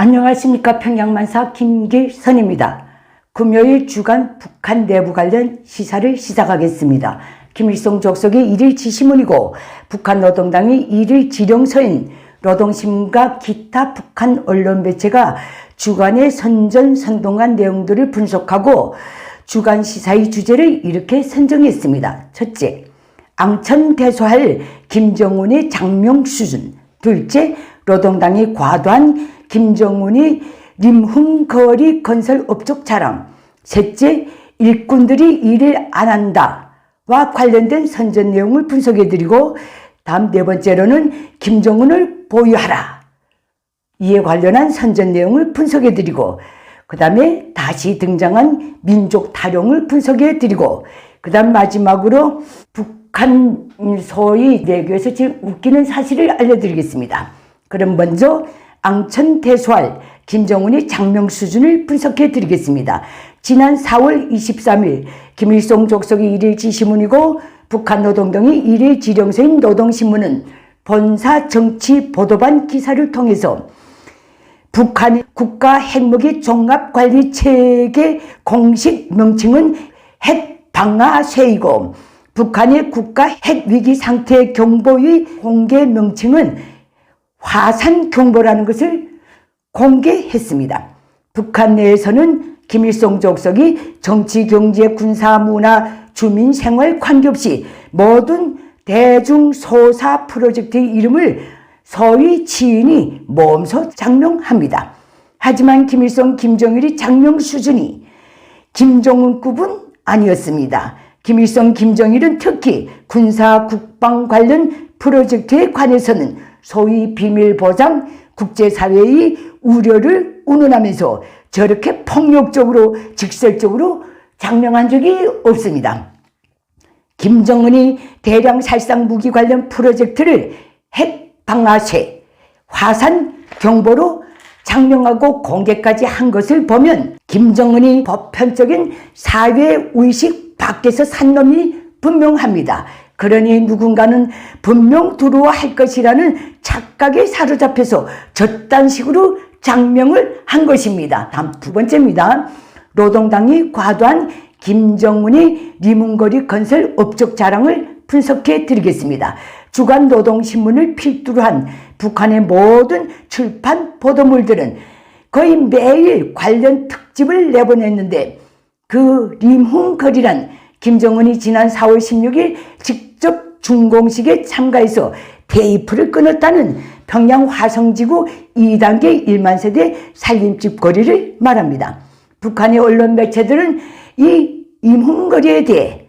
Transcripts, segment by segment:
안녕하십니까. 평양만사 김길선입니다. 금요일 주간 북한 내부 관련 시사를 시작하겠습니다. 김일성 족속의 일일 지시문이고 북한 노동당이 일일 지령서인 노동신문과 기타 북한 언론 매체가 주간의 선전선동한 내용들을 분석하고 주간 시사의 주제를 이렇게 선정했습니다. 첫째, 앙천대소할 김정은의 장명 수준. 둘째, 노동당이 과도한 김정은이 림흥거리 건설 업적 자랑. 셋째, 일꾼들이 일을 안 한다와 관련된 선전 내용을 분석해드리고, 다음 네 번째로는 김정은을 보유하라, 이에 관련한 선전 내용을 분석해드리고, 그 다음에 다시 등장한 민족 탈용을 분석해드리고, 그 다음 마지막으로 북한 소위 내교에서 지금 웃기는 사실을 알려드리겠습니다. 그럼 먼저 앙천대소할 김정은의 장명 수준을 분석해 드리겠습니다. 지난 4월 23일 김일성 족속의 일일 지시문이고 북한 노동당의 일일 지령서인 노동신문은 본사 정치 보도반 기사를 통해서 북한의 국가 핵무기 종합관리체계 공식 명칭은 핵방아쇠이고 북한의 국가 핵위기 상태 경보의 공개 명칭은 화산경보라는 것을 공개했습니다. 북한 내에서는 김일성 족속이 정치, 경제, 군사, 문화, 주민 생활 관계없이 모든 대중소사 프로젝트의 이름을 소위 지인이 모험서 장명합니다. 하지만 김일성, 김정일의 장명 수준이 김정은급은 아니었습니다. 김일성, 김정일은 특히 군사, 국방 관련 프로젝트에 관해서는 소위 비밀보장, 국제사회의 우려를 운운하면서 저렇게 폭력적으로 직설적으로 장명한 적이 없습니다. 김정은이 대량 살상 무기 관련 프로젝트를 핵방아쇠, 화산경보로 장명하고 공개까지 한 것을 보면 김정은이 보편적인 사회의식 밖에서 산 놈이 분명합니다. 그러니 누군가는 분명 두려워할 것이라는 착각에 사로잡혀서 저딴 식으로 장명을 한 것입니다. 다음 두 번째입니다. 노동당이 과도한 김정은의 리문거리 건설 업적 자랑을 분석해 드리겠습니다. 주간 노동신문을 필두로 한 북한의 모든 출판 보도물들은 거의 매일 관련 특집을 내보냈는데 그 림흥거리란 김정은이 지난 4월 16일 직접 준공식에 참가해서 테이프를 끊었다는 평양 화성지구 2단계 1만 세대 살림집 거리를 말합니다. 북한의 언론 매체들은 이 림흥거리에 대해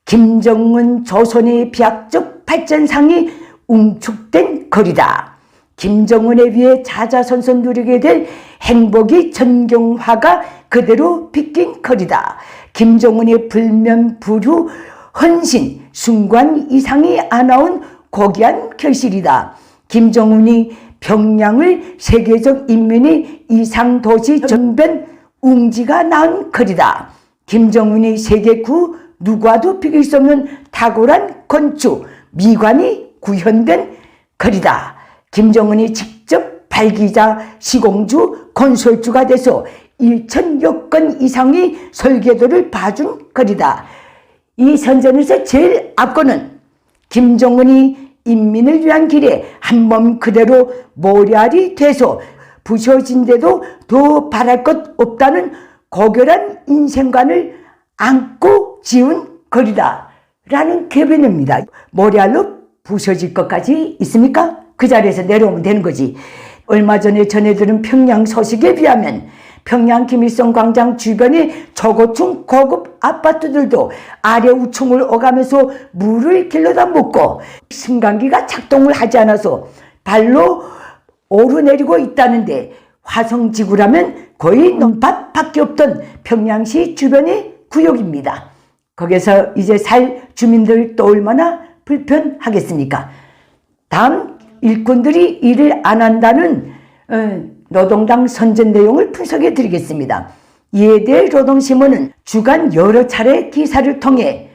김정은 조선의 비약적 발전상이 웅축된 거리다. 김정은에 비해 자자손손 누리게 될 행복의 전경화가 그대로 빗긴 거리다. 김정은의 불면불후 헌신 순관 이상이 아나온 고귀한 결실이다. 김정은이 평양을 세계적 인민의 이상도시 전변 웅지가 낳은 거리다. 김정은이 세계구 누구와도 비길 수 없는 탁월한 건축 미관이 구현된 거리다. 김정은이 직접 발기자 시공주 건설주가 돼서 1,000여 건 이상의 설계도를 봐준 거리다. 이 선전에서 제일 앞거는 김정은이 인민을 위한 길에 한 몸 그대로 모략이 돼서 부셔진데도 더 바랄 것 없다는 고결한 인생관을 안고 지은 거리다 라는 궤변입니다. 모략로 부셔질 것까지 있습니까? 그 자리에서 내려오면 되는 거지. 얼마 전에 전해들은 평양 소식에 비하면 평양 김일성 광장 주변의 저고층 고급 아파트들도 아래 우층을 오가면서 물을 길러다 먹고 승강기가 작동을 하지 않아서 발로 오르내리고 있다는데 화성지구라면 거의 논밭밖에 없던 평양시 주변의 구역입니다. 거기서 이제 살 주민들 또 얼마나 불편하겠습니까? 다음 일꾼들이 일을 안 한다는 노동당 선전 내용을 분석해 드리겠습니다. 이에 대해 노동신문은 주간 여러 차례 기사를 통해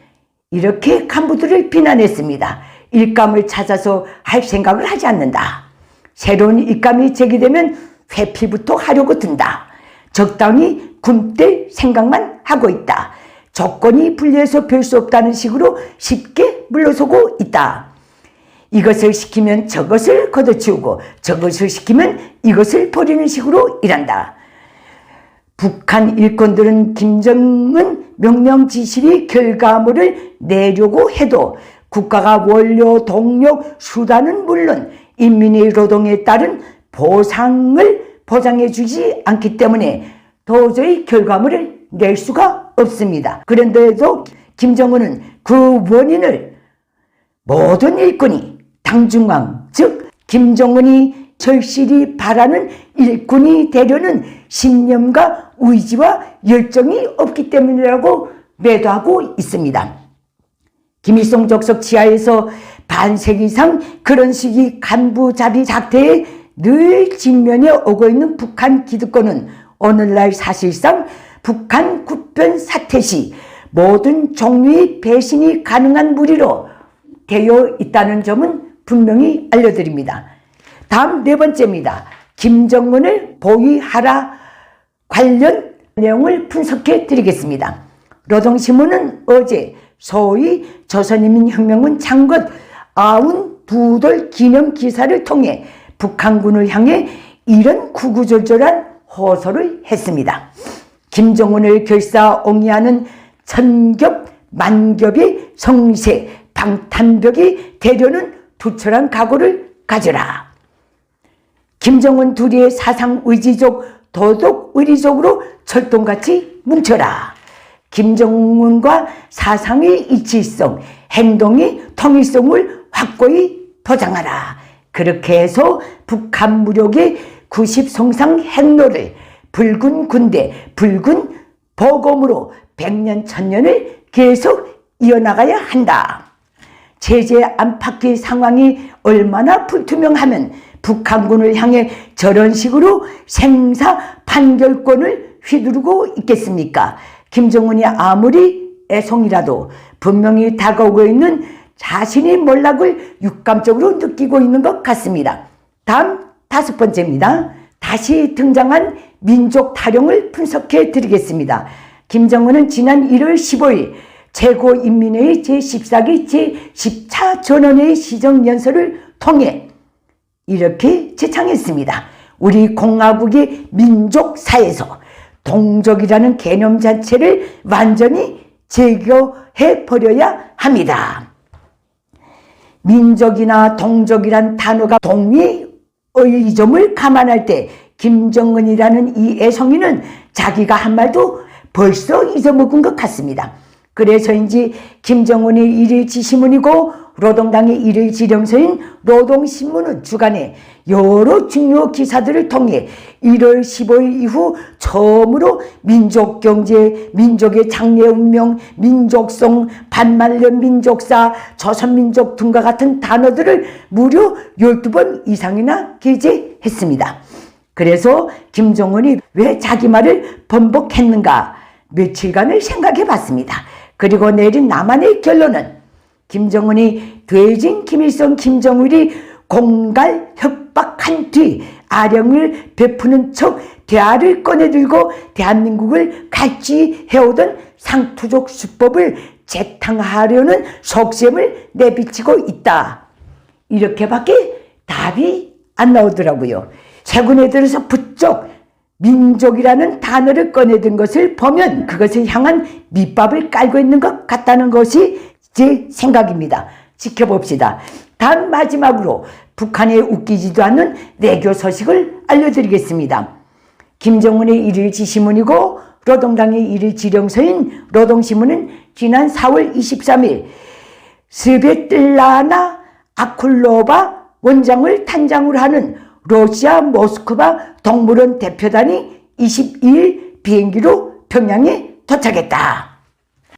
이렇게 간부들을 비난했습니다. 일감을 찾아서 할 생각을 하지 않는다. 새로운 일감이 제기되면 회피부터 하려고 든다. 적당히 굶될 생각만 하고 있다. 조건이 불리해서 별 수 없다는 식으로 쉽게 물러서고 있다. 이것을 시키면 저것을 걷어치우고 저것을 시키면 이것을 버리는 식으로 일한다. 북한 일꾼들은 김정은 명령 지시의 결과물을 내려고 해도 국가가 원료, 동력, 수단은 물론 인민의 노동에 따른 보상을 보장해 주지 않기 때문에 도저히 결과물을 낼 수가 없습니다. 그런데도 김정은은 그 원인을 모든 일꾼이 당중앙, 즉 김정은이 절실히 바라는 일꾼이 되려는 신념과 의지와 열정이 없기 때문이라고 매도하고 있습니다. 김일성 족속 지하에서 반세기 이상 그런 식의 간부 자비 작태에 늘 직면해 오고 있는 북한 기득권은 오늘날 사실상 북한 국변 사태 시 모든 종류의 배신이 가능한 무리로 되어 있다는 점은 분명히 알려드립니다. 다음 네 번째입니다. 김정은을 보위하라 관련 내용을 분석해 드리겠습니다. 노동신문은 어제 소위 조선인민혁명군 창건 92돌 기념 기사를 통해 북한군을 향해 이런 구구절절한 호소를 했습니다. 김정은을 결사옹이하는 천겹 만겹의 성세 방탄벽이 되려는 투철한 각오를 가져라. 김정은 둘이의 사상 의지적 도덕 의리적으로 철동같이 뭉쳐라. 김정은과 사상의 일치성, 행동의 통일성을 확고히 보장하라. 그렇게 해서 북한 무력의 90성상 행로를 붉은 군대, 붉은 보검으로 100년, 1000년을 계속 이어나가야 한다. 체제 안팎의 상황이 얼마나 불투명하면 북한군을 향해 저런 식으로 생사 판결권을 휘두르고 있겠습니까? 김정은이 아무리 애송이라도 분명히 다가오고 있는 자신의 몰락을 육감적으로 느끼고 있는 것 같습니다. 다음 다섯 번째입니다. 다시 등장한 민족 타령을 분석해 드리겠습니다. 김정은은 지난 1월 15일 최고인민회의 제14기 제10차 전원회의 시정연설을 통해 이렇게 제창했습니다. 우리 공화국의 민족사에서 동족이라는 개념 자체를 완전히 제거해 버려야 합니다. 민족이나 동족이란 단어가 동의의 점을 감안할 때 김정은이라는 이 애송이는 자기가 한 말도 벌써 잊어먹은 것 같습니다. 그래서인지 김정은의 일일 지시문이고 노동당의 일일 지령서인 노동신문은 주간에 여러 중요 기사들을 통해 1월 15일 이후 처음으로 민족경제, 민족의 장래 운명, 민족성, 반말년 민족사, 조선민족 등과 같은 단어들을 무려 12번 이상이나 게재했습니다. 그래서 김정은이 왜 자기 말을 번복했는가 며칠간을 생각해 봤습니다. 그리고 내린 나만의 결론은 김정은이 돼진 김일성, 김정일이 공갈 협박한 뒤 아령을 베푸는 척 대화를 꺼내들고 대한민국을 갈취해오던 상투족 수법을 재탕하려는 속셈을 내비치고 있다. 이렇게밖에 답이 안 나오더라고요. 최근에 들어서 부쩍 민족이라는 단어를 꺼내든 것을 보면 그것을 향한 밑밥을 깔고 있는 것 같다는 것이 제 생각입니다. 지켜봅시다. 다음 마지막으로 북한에 웃기지도 않는 외교 소식을 알려드리겠습니다. 김정은의 일일 지시문이고 노동당의 일일 지령서인 노동신문은 지난 4월 23일 스베틀라나 아쿨로바 원장을 탄장으로 하는 러시아 모스크바 동물원 대표단이 22일 비행기로 평양에 도착했다.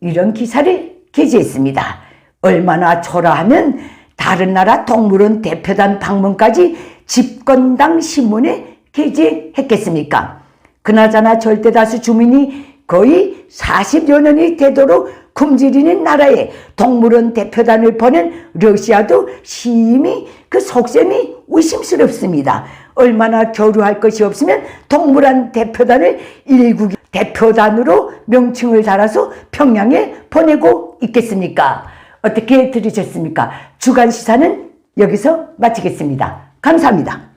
이런 기사를 게재했습니다. 얼마나 초라하면 다른 나라 동물원 대표단 방문까지 집권당 신문에 게재했겠습니까? 그나저나 절대다수 주민이 거의 40여 년이 되도록 굶주리는 나라에 동물원 대표단을 보낸 러시아도 심히 그 속셈이 의심스럽습니다. 얼마나 교류할 것이 없으면 동물원 대표단을 1국의 대표단으로 명칭을 달아서 평양에 보내고 있겠습니까? 어떻게 들으셨습니까? 주간 시사는 여기서 마치겠습니다. 감사합니다.